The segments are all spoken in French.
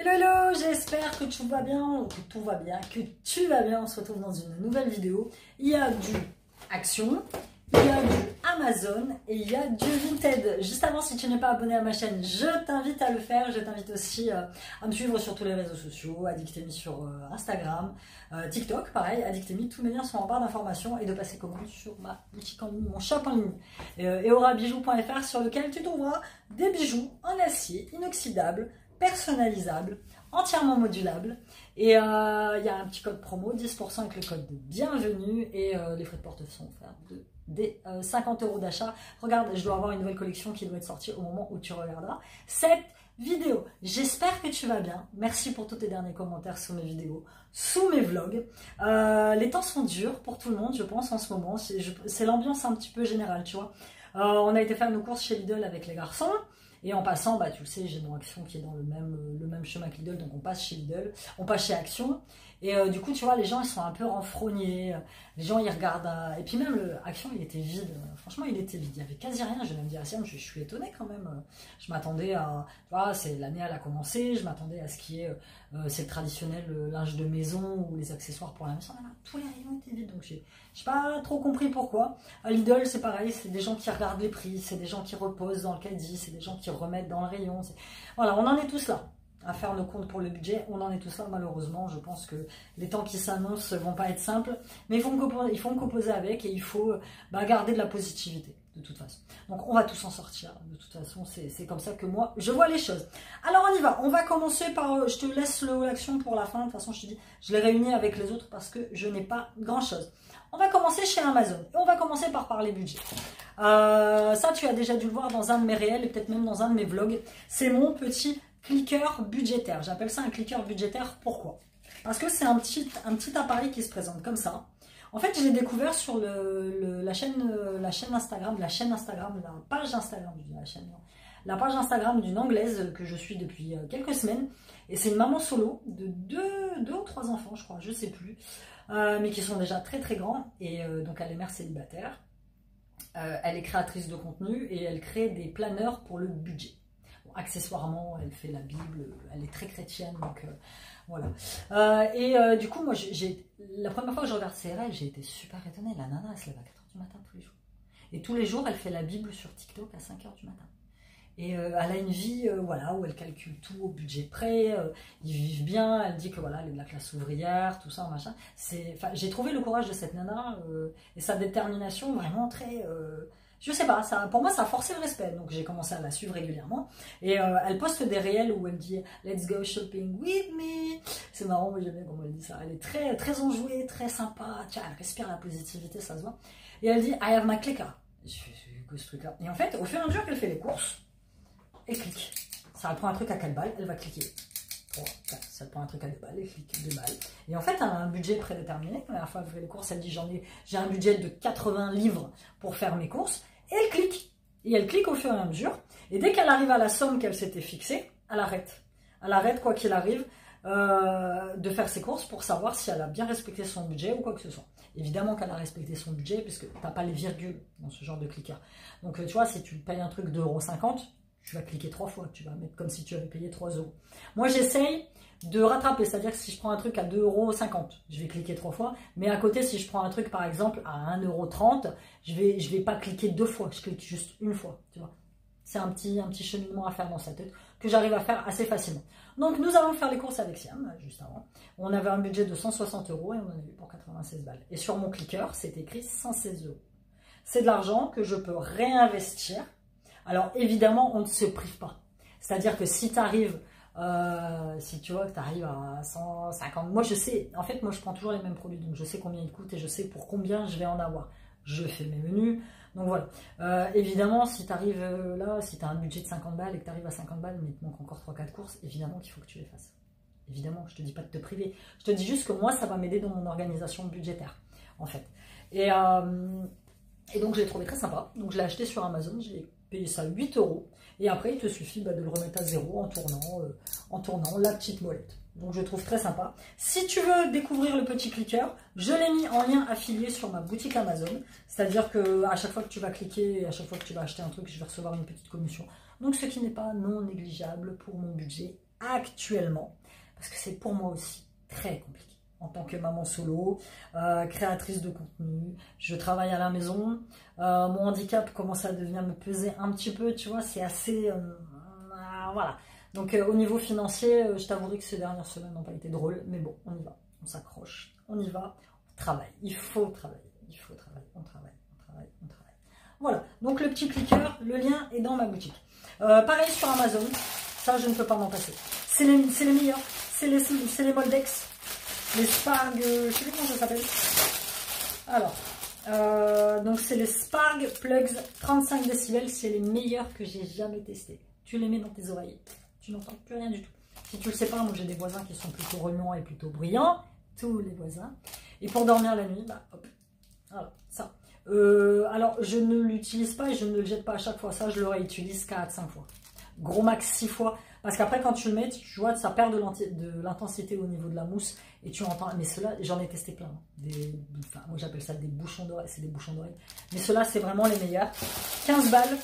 Hello hello, j'espère que tout va bien, que tout va bien, que tu vas bien. On se retrouve dans une nouvelle vidéo. Il y a du Action, il y a du Amazon et il y a du Vinted. Juste avant, si tu n'es pas abonné à ma chaîne, je t'invite à le faire. Je t'invite aussi à me suivre sur tous les réseaux sociaux, Addictemy sur Instagram, TikTok, pareil, Addictemy. Tous mes liens sont en barre d'informations et de passer commande sur ma boutique en ligne, mon shop en ligne, eorabijou.fr, sur lequel tu trouveras des bijoux en acier inoxydable, personnalisable, entièrement modulable, et il y a un petit code promo 10% avec le code de bienvenue, et les frais de porte sont offerts des 50 € d'achat. Regarde, je dois avoir une nouvelle collection qui doit être sortie au moment où tu regarderas cette vidéo. J'espère que tu vas bien. Merci pour tous tes derniers commentaires sous mes vidéos, sous mes vlogs. Les temps sont durs pour tout le monde, je pense, en ce moment. C'est l'ambiance un petit peu générale, tu vois. On a été faire nos courses chez Lidl avec les garçons. Et en passant, bah, tu le sais, j'ai mon Action qui est dans le même chemin que Lidl, donc on passe chez Lidl, on passe chez Action. Et du coup, tu vois, les gens, ils sont un peu renfrognés, les gens, ils regardent. Et puis même, Action, il était vide. Franchement, il était vide. Il n'y avait quasi rien. Je vais me dire, je suis étonnée quand même. Je m'attendais à. Tu vois, l'année, elle a commencé. Je m'attendais à ce qui est. C'est le traditionnel linge de maison ou les accessoires pour la maison. Là, tous les rayons étaient vides. Donc, j'ai pas trop compris pourquoi. À Lidl, c'est pareil. C'est des gens qui regardent les prix. C'est des gens qui reposent dans le caddie. C'est des gens qui remettent dans le rayon. Voilà, on en est tous là. À faire nos comptes pour le budget, on en est tous là malheureusement. Je pense que les temps qui s'annoncent vont pas être simples, mais il faut composer avec, et il faut garder de la positivité de toute façon. Donc on va tous en sortir, de toute façon c'est comme ça que moi je vois les choses. Alors on y va, on va commencer par, je te laisse l'action pour la fin, de toute façon je te dis, je l'ai réuni avec les autres parce que je n'ai pas grand chose. On va commencer chez Amazon, et on va commencer par parler budget. Ça tu as déjà dû le voir dans un de mes réels, et peut-être même dans un de mes vlogs, c'est mon petit clicker budgétaire. J'appelle ça un clicker budgétaire. Pourquoi? Parce que c'est un petit appareil qui se présente comme ça. En fait, je l'ai découvert sur la page Instagram, la page Instagram d'une Anglaise que je suis depuis quelques semaines. Et c'est une maman solo de deux ou trois enfants, je crois, je sais plus, mais qui sont déjà très très grands. Et donc elle est mère célibataire. Elle est créatrice de contenu et elle crée des planeurs pour le budget. Accessoirement, elle fait la Bible, elle est très chrétienne, donc voilà. Du coup, moi, la première fois que je regarde ses réels, j'ai été super étonnée. La nana, elle se lève à 4 h du matin tous les jours. Et tous les jours, elle fait la Bible sur TikTok à 5 h du matin. Et elle a une vie voilà, où elle calcule tout au budget près, ils vivent bien, elle dit que voilà, elle est de la classe ouvrière, tout ça, machin. J'ai trouvé le courage de cette nana et sa détermination vraiment très... je sais pas, pour moi ça a forcé le respect, donc j'ai commencé à la suivre régulièrement. Et elle poste des réels où elle dit « Let's go shopping with me ». C'est marrant, moi j'aime bien comment elle dit ça. Elle est très, très enjouée, très sympa, tiens, elle respire la positivité, ça se voit. Et elle dit « I have my clicker ». Je fais que ce truc-là. Et en fait, au fur et à mesure qu'elle fait les courses, elle clique. Ça, elle prend un truc à 4 balles, elle va cliquer. 3, 4, ça prend un truc à 2 balles, elle clique 2 balles. Et en fait, elle a un budget prédéterminé. La dernière fois qu'elle fait les courses, elle dit j'ai un budget de 80 livres pour faire mes courses. Et elle clique. Et elle clique au fur et à mesure. Et dès qu'elle arrive à la somme qu'elle s'était fixée, elle arrête. Elle arrête, quoi qu'il arrive, de faire ses courses pour savoir si elle a bien respecté son budget ou quoi que ce soit. Évidemment qu'elle a respecté son budget, puisque tu n'as pas les virgules dans ce genre de clicker. Donc, tu vois, si tu payes un truc de 2,50 €, tu vas cliquer 3 fois, tu vas mettre comme si tu avais payé 3 €. Moi, j'essaye de rattraper, c'est-à-dire que si je prends un truc à 2,50 €, je vais cliquer 3 fois, mais à côté, si je prends un truc, par exemple, à 1,30 €, je vais pas cliquer 2 fois, je clique juste une fois, tu vois. C'est un petit cheminement à faire dans sa tête, que j'arrive à faire assez facilement. Donc, nous allons faire les courses avec Siam, juste avant. On avait un budget de 160 € et on en a eu pour 96 balles. Et sur mon clicker, c'est écrit 116 €. C'est de l'argent que je peux réinvestir. Alors évidemment, on ne se prive pas. C'est-à-dire que si tu arrives, si tu vois que tu arrives à 150, moi je sais, en fait moi je prends toujours les mêmes produits, donc je sais combien ils coûtent et je sais pour combien je vais en avoir. Je fais mes menus, donc voilà. Évidemment, si tu arrives là, si tu as un budget de 50 balles et que tu arrives à 50 balles, mais il te manque encore 3-4 courses, évidemment qu'il faut que tu les fasses. Évidemment, je te dis pas de te priver. Je te dis juste que moi, ça va m'aider dans mon organisation budgétaire, en fait. Et donc je l'ai trouvé très sympa, donc je l'ai acheté sur Amazon, j'ai payé ça 8 €, et après il te suffit de le remettre à zéro en tournant la petite molette. Donc je trouve très sympa. Si tu veux découvrir le petit clicker, je l'ai mis en lien affilié sur ma boutique Amazon, c'est-à-dire que à chaque fois que tu vas cliquer, à chaque fois que tu vas acheter un truc, je vais recevoir une petite commission. Donc ce qui n'est pas non négligeable pour mon budget actuellement, parce que c'est pour moi aussi très compliqué. En tant que maman solo, créatrice de contenu, je travaille à la maison, mon handicap commence à devenir me peser un petit peu, tu vois, c'est assez... voilà. Donc au niveau financier, je t'avouerai que ces dernières semaines n'ont pas été drôles, mais bon, on y va, on s'accroche, on y va, on travaille, il faut travailler, on travaille. Voilà, donc le petit clicker, le lien est dans ma boutique. Pareil sur Amazon, ça je ne peux pas m'en passer. C'est les meilleurs, c'est les Moldex, les Sparg, je sais plus comment ça s'appelle. Alors, donc c'est les Sparg Plugs 35 décibels, c'est les meilleurs que j'ai jamais testés. Tu les mets dans tes oreilles, tu n'entends plus rien du tout. Si tu le sais pas, moi j'ai des voisins qui sont plutôt remuants et plutôt bruyants, tous les voisins. Et pour dormir la nuit, bah hop, voilà, ça. Alors, je ne l'utilise pas et je ne le jette pas à chaque fois. Ça, je le réutilise 4-5 fois. Gros max 6 fois. Parce qu'après, quand tu le mets, tu vois, ça perd de l'intensité au niveau de la mousse. Et tu entends. Mais ceux-là, j'en ai testé plein. Enfin, moi, j'appelle ça des bouchons d'oreille. C'est des bouchons d'oreille. Mais ceux-là, c'est vraiment les meilleurs. 15 balles.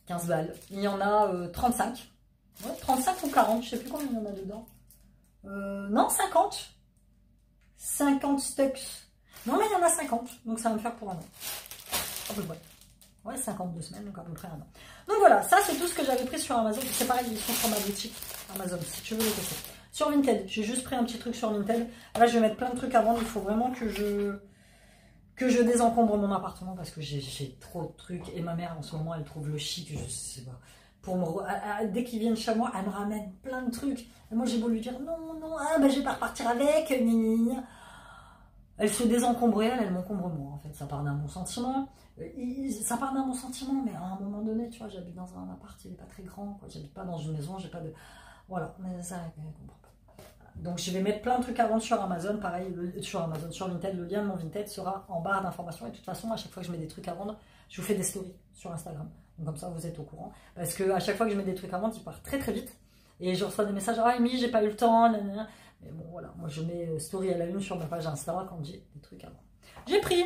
15 balles. Il y en a 35. Ouais, 35 ou 40. Je ne sais plus combien il y en a dedans. Non, 50. 50 stocks. Non, mais il y en a 50, donc ça va me faire pour un an. À peu près. Ouais, 52 semaines, donc à peu près un an. Donc voilà, ça c'est tout ce que j'avais pris sur Amazon. C'est pareil, ils sont sur ma boutique Amazon, si tu veux les tester. Sur Vinted, j'ai juste pris un petit truc sur Vinted. Là, je vais mettre plein de trucs à vendre. Il faut vraiment que je désencombre mon appartement parce que j'ai trop de trucs. Et ma mère, en ce moment, elle trouve le chic, je sais pas. Dès qu'ils viennent chez moi, elle me ramène plein de trucs. Et moi, j'ai beau lui dire non, ben, je vais pas repartir avec. Elle se désencombre elle m'encombre moi en fait. Ça part d'un bon sentiment. Ça part d'un bon sentiment, mais à un moment donné, tu vois, j'habite dans un appart, il n'est pas très grand. J'habite pas dans une maison, j'ai pas de. Voilà, mais ça, elle comprend pas. Donc je vais mettre plein de trucs à vendre sur Amazon, pareil, sur Amazon, sur Vinted. Le lien de mon Vinted sera en barre d'informations. Et de toute façon, à chaque fois que je mets des trucs à vendre, je vous fais des stories sur Instagram. Donc comme ça, vous êtes au courant. Parce que à chaque fois que je mets des trucs à vendre, ils partent très très vite. Et je reçois des messages, ah Amy, j'ai pas eu le temps, nanana. Mais bon, voilà, moi je mets story à la une sur ma page Insta quand j'ai des trucs à vendre. J'ai pris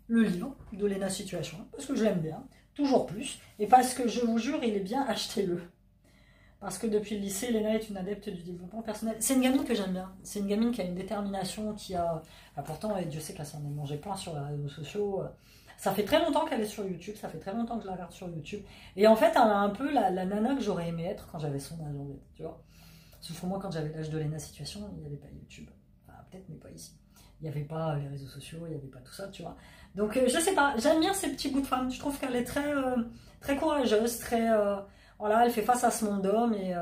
le livre de Lena Situation, parce que je l'aime bien, toujours plus, et parce que je vous jure, il est bien, achetez-le. Parce que depuis le lycée, Lena est une adepte du développement personnel. C'est une gamine que j'aime bien, c'est une gamine qui a une détermination, qui a... Ah, pourtant, et Dieu sait qu'elle s'en est mangé plein sur les réseaux sociaux. Ça fait très longtemps qu'elle est sur YouTube, ça fait très longtemps que je la regarde sur YouTube. Et en fait, elle a un peu la nana que j'aurais aimé être quand j'avais son âge, en fait, tu vois. Sauf que moi, quand j'avais l'âge de Lena Situation, il n'y avait pas YouTube. Enfin, peut-être, mais pas ici. Il n'y avait pas les réseaux sociaux, il n'y avait pas tout ça, tu vois. Donc, je sais pas, j'aime bien ces petits bouts de femme. Je trouve qu'elle est très, très courageuse, très... voilà, elle fait face à ce monde d'hommes et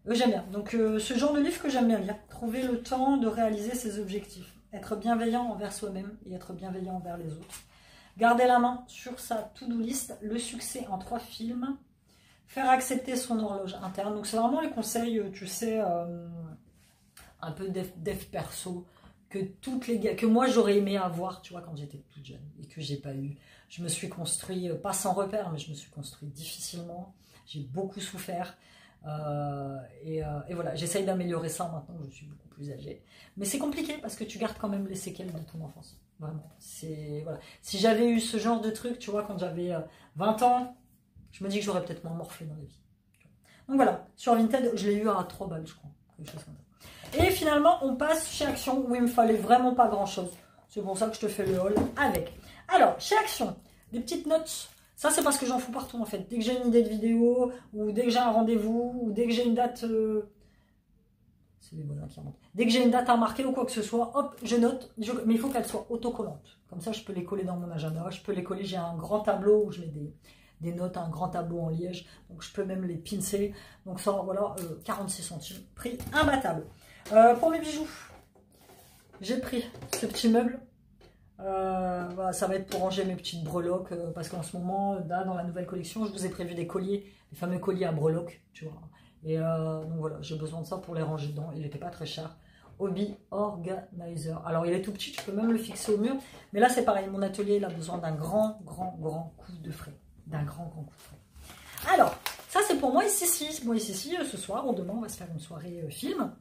j'aime bien. Donc, ce genre de livre que j'aime bien lire. Trouver le temps de réaliser ses objectifs. Être bienveillant envers soi-même et être bienveillant envers les autres. Garder la main sur sa to-do list. Le succès en 3 films. Faire accepter son horloge interne. Donc, c'est vraiment les conseils, tu sais, un peu dev perso, que moi, j'aurais aimé avoir, tu vois, quand j'étais toute jeune et que j'ai pas eu. Je me suis construit, pas sans repère, mais je me suis construit difficilement. J'ai beaucoup souffert. Et voilà, j'essaye d'améliorer ça maintenant que je suis beaucoup plus âgée. Mais c'est compliqué parce que tu gardes quand même les séquelles de ton enfance. Vraiment. Voilà. Si j'avais eu ce genre de truc, tu vois, quand j'avais 20 ans, je me dis que j'aurais peut-être moins morflé dans la vie. Donc voilà, sur Vinted, je l'ai eu à 3 balles, je crois. Quelque chose comme ça. Et finalement, on passe chez Action, où il me fallait vraiment pas grand-chose. C'est pour ça que je te fais le haul avec. Alors, chez Action, des petites notes. Ça, c'est parce que j'en fous partout, en fait. Dès que j'ai une idée de vidéo, ou dès que j'ai un rendez-vous, ou dès que j'ai une date... C'est les voisins qui remontent. Dès que j'ai une date à marquer ou quoi que ce soit, hop, je note. Mais il faut qu'elle soit autocollante. Comme ça, je peux les coller dans mon agenda. Je peux les coller. J'ai un grand tableau où je mets des notes, un grand tableau en liège. Donc, je peux même les pincer. Donc, ça, voilà, 46 centimes. Prix imbattable. Pour mes bijoux, j'ai pris ce petit meuble. Voilà, ça va être pour ranger mes petites breloques. Parce qu'en ce moment, là, dans la nouvelle collection, je vous ai prévu des colliers. Les fameux colliers à breloques, tu vois. Et donc voilà, j'ai besoin de ça pour les ranger dedans. Il n'était pas très cher. Hobby Organizer. Alors il est tout petit, tu peux même le fixer au mur. Mais là c'est pareil, mon atelier il a besoin d'un grand coup de frais. D'un grand coup de frais. Alors, ça c'est pour moi et Sissi. Moi et Sissi, ce soir ou demain, on va se faire une soirée film.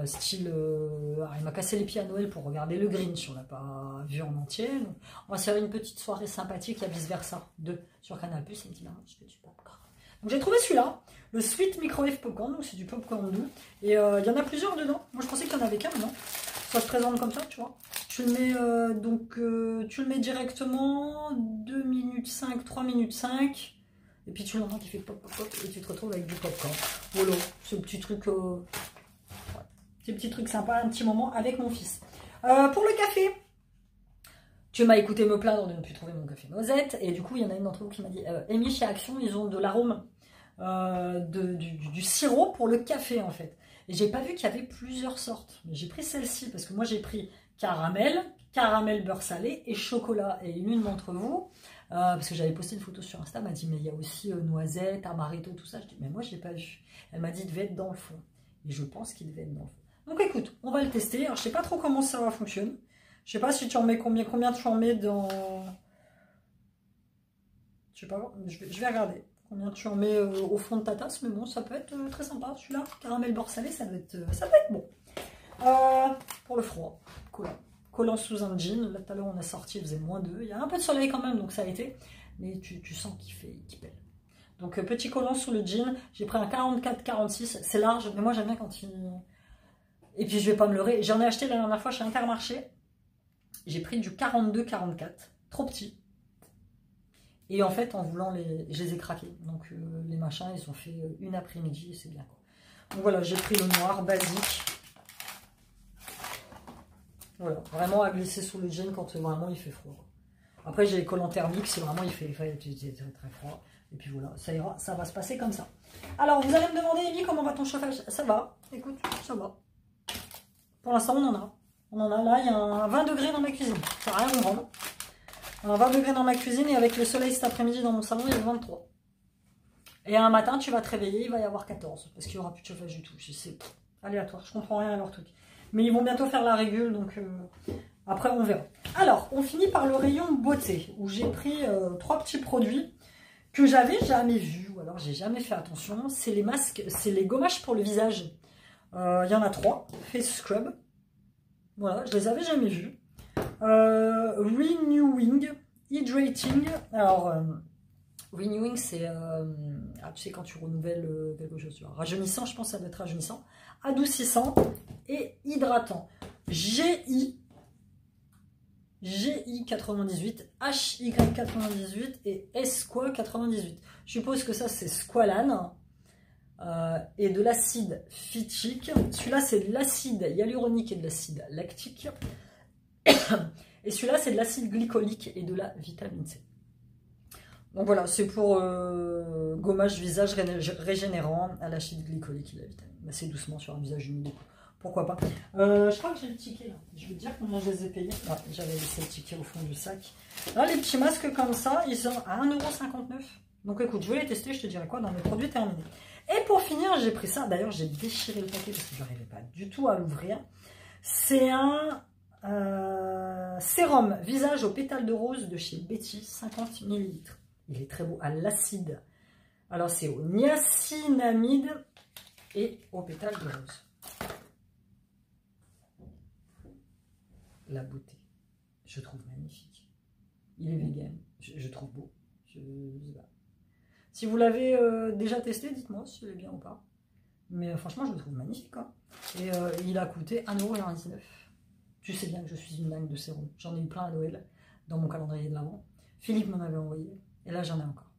Style, alors, il m'a cassé les pieds à Noël pour regarder le Grinch. On l'a pas vu en entier. Donc, on va se faire une petite soirée sympathique. Il y a vice versa 2 sur Canal+. Il me dit, maman, je peux du popcorn. Donc j'ai trouvé celui-là, le Sweet Microwave Popcorn, donc c'est du popcorn doux. Et il y en a plusieurs dedans. Moi je pensais qu'il y en avait qu'un, non? Ça se présente comme ça, tu vois. Tu le mets, tu le mets directement, 2 minutes 5, 3 minutes 5. Et puis tu l'entends qui fait pop, pop, pop, et tu te retrouves avec du popcorn. Voilà, ce petit truc, ce petit truc sympa, un petit moment avec mon fils. Pour le café, tu m'as écouté me plaindre de ne plus trouver mon café noisette. Et du coup, il y en a une d'entre vous qui m'a dit, Amy, chez Action, ils ont de l'arôme, du sirop pour le café, en fait. Et j'ai pas vu qu'il y avait plusieurs sortes. Mais j'ai pris celle-ci, parce que moi, j'ai pris caramel beurre salé et chocolat. Et l'une d'entre vous... parce que j'avais posté une photo sur Insta, m'a dit mais il y a aussi noisette, amaretto, tout ça. Je dis mais moi je l'ai pas vu. Elle m'a dit il devait être dans le fond. Et je pense qu'il devait être dans le fond. Donc écoute, on va le tester. Alors je sais pas trop comment ça va fonctionner. Je sais pas si tu en mets combien tu en mets dans... Je sais pas, je vais regarder. Combien tu en mets au fond de ta tasse. Mais bon, ça peut être très sympa. Celui-là, caramel beurre salé, ça peut être bon. Pour le froid, collant sous un jean. Là tout à l'heure on a sorti, il faisait -2. Il y a un peu de soleil quand même, donc ça a été. Mais tu sens qu'il pèle. Donc petit collant sous le jean. J'ai pris un 44-46. C'est large, mais moi j'aime bien quand il... Et puis je vais pas me leurrer. J'en ai acheté la dernière fois chez Intermarché. J'ai pris du 42-44. Trop petit. Et en fait en voulant je les ai craqués. Donc les machins ils ont fait une après-midi et c'est bien quoi. Donc voilà, j'ai pris le noir basique. Voilà, vraiment à glisser sous le jean quand vraiment il fait froid. Après j'ai les collants thermiques, si vraiment il fait très froid. Et puis voilà, ça ira, ça va se passer comme ça. Alors vous allez me demander, Amy, comment va ton chauffage? Ça va, écoute, ça va. Pour l'instant on en a. On en a là, il y a un 20 degrés dans ma cuisine. Ça n'a rien à comprendre. Un 20 degrés dans ma cuisine et avec le soleil cet après-midi dans mon salon, il y a 23. Et un matin, tu vas te réveiller, il va y avoir 14. Parce qu'il n'y aura plus de chauffage du tout. C'est aléatoire, je comprends rien à leur truc. Mais ils vont bientôt faire la régule, donc après on verra. Alors, on finit par le rayon beauté, où j'ai pris 3 petits produits que j'avais jamais vus, ou alors j'ai jamais fait attention. C'est les masques, c'est les gommages pour le visage. Il y en a 3. Face Scrub. Voilà, je les avais jamais vus. Renewing, Hydrating. Alors, Renewing, c'est, tu sais, quand tu renouvelles quelque chose. Tu vois. Rajeunissant, je pense que ça doit être rajeunissant. Adoucissant et hydratant. GI 98, HY 98 et Esqua 98. Je suppose que ça c'est squalane et de l'acide phytique. Celui-là c'est de l'acide hyaluronique et de l'acide lactique. Et celui-là c'est de l'acide glycolique et de la vitamine C. Donc voilà, c'est pour gommage visage régénérant à l'acide glycolique et la vitamine. C'est doucement sur un visage humide. Pourquoi pas. Je crois que j'ai le ticket là. Je vais te dire comment je les ai payés. Ouais, j'avais laissé le ticket au fond du sac. Là, les petits masques comme ça, ils sont à 1,59 €. Donc écoute, je vais les tester, je te dirai quoi dans mes produits terminés. Et pour finir, j'ai pris ça. D'ailleurs, j'ai déchiré le paquet parce que je n'arrivais pas du tout à l'ouvrir. C'est un sérum visage aux pétales de rose de chez Betty, 50 ml. Il est très beau, à l'acide. Alors c'est au niacinamide et aux pétales de rose. La beauté, je trouve magnifique. Il est vegan, je trouve beau. Si vous l'avez déjà testé, dites-moi s'il est bien ou pas. Mais franchement, je le trouve magnifique. Hein. Et il a coûté 1,99 €. Tu sais bien que je suis une dingue de sérum. J'en ai eu plein à Noël dans mon calendrier de l'Avent. Philippe m'en avait envoyé. Et là, j'en ai encore.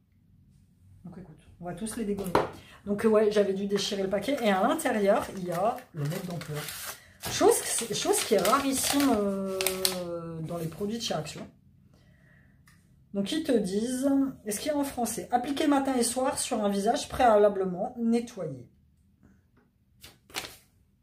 Donc écoute, on va tous les dégommer. Donc ouais, j'avais dû déchirer le paquet. Et à l'intérieur, il y a le mètre d'ampleur. Chose qui est rarissime dans les produits de chez Action. Donc ils te disent, est-ce qu'il y a en français? Appliquer matin et soir sur un visage préalablement nettoyé.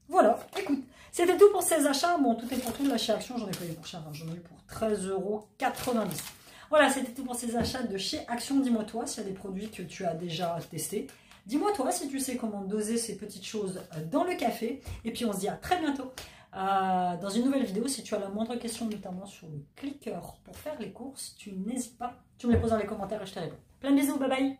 Voilà, écoute, c'était tout pour ces achats. Bon, tout est pour tout de la chez Action, j'en ai payé pour cher, j'en ai eu pour 13,90 €. Voilà, c'était tout pour ces achats de chez Action. Dis-moi toi s'il y a des produits que tu as déjà testés. Dis-moi toi si tu sais comment doser ces petites choses dans le café. Et puis on se dit à très bientôt dans une nouvelle vidéo. Si tu as la moindre question, notamment sur le clicker pour faire les courses, tu n'hésites pas. Tu me les poses dans les commentaires et je te réponds. Plein de bisous, bye bye.